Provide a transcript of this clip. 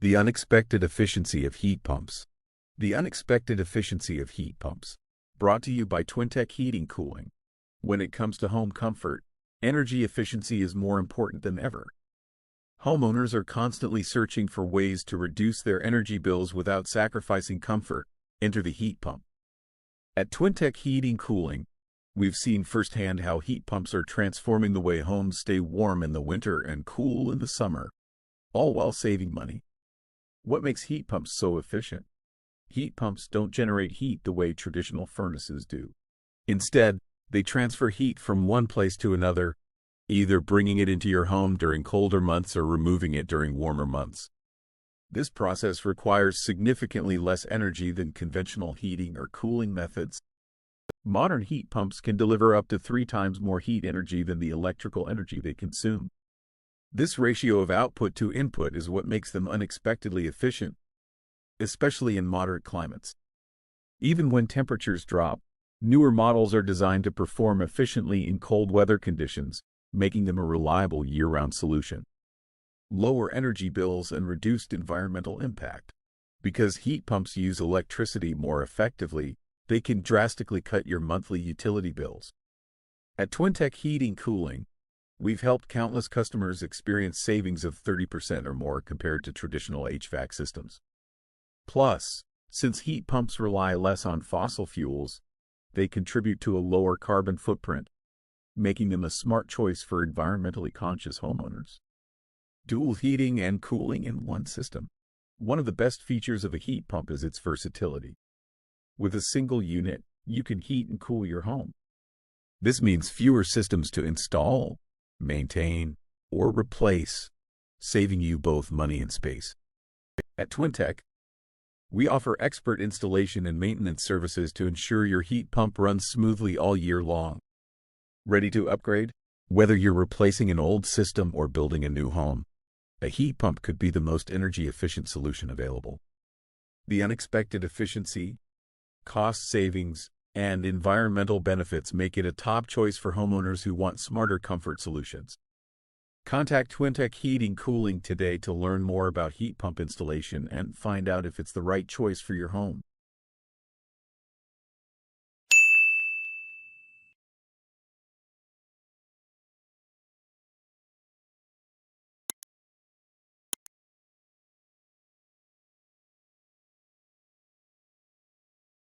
The unexpected efficiency of heat pumps. The unexpected efficiency of heat pumps. Brought to you by Twintech Heating Cooling. When it comes to home comfort, energy efficiency is more important than ever. Homeowners are constantly searching for ways to reduce their energy bills without sacrificing comfort. Enter the heat pump. At Twintech Heating Cooling, we've seen firsthand how heat pumps are transforming the way homes stay warm in the winter and cool in the summer, all while saving money. What makes heat pumps so efficient? Heat pumps don't generate heat the way traditional furnaces do. Instead, they transfer heat from one place to another, either bringing it into your home during colder months or removing it during warmer months. This process requires significantly less energy than conventional heating or cooling methods. Modern heat pumps can deliver up to 3 times more heat energy than the electrical energy they consume. This ratio of output to input is what makes them unexpectedly efficient, especially in moderate climates. Even when temperatures drop, newer models are designed to perform efficiently in cold weather conditions, making them a reliable year-round solution. Lower energy bills and reduced environmental impact. Because heat pumps use electricity more effectively, they can drastically cut your monthly utility bills. At Twintech Heating Cooling, we've helped countless customers experience savings of 30% or more compared to traditional HVAC systems. Plus, since heat pumps rely less on fossil fuels, they contribute to a lower carbon footprint, making them a smart choice for environmentally conscious homeowners. Dual heating and cooling in one system. One of the best features of a heat pump is its versatility. With a single unit, you can heat and cool your home. This means fewer systems to install, maintain, or replace, saving you both money and space. At Twintech, we offer expert installation and maintenance services to ensure your heat pump runs smoothly all year long. Ready to upgrade? Whether you're replacing an old system or building a new home, a heat pump could be the most energy-efficient solution available. The unexpected efficiency, cost savings, and environmental benefits make it a top choice for homeowners who want smarter comfort solutions. Contact Twintech Heating Cooling today to learn more about heat pump installation and find out if it's the right choice for your home.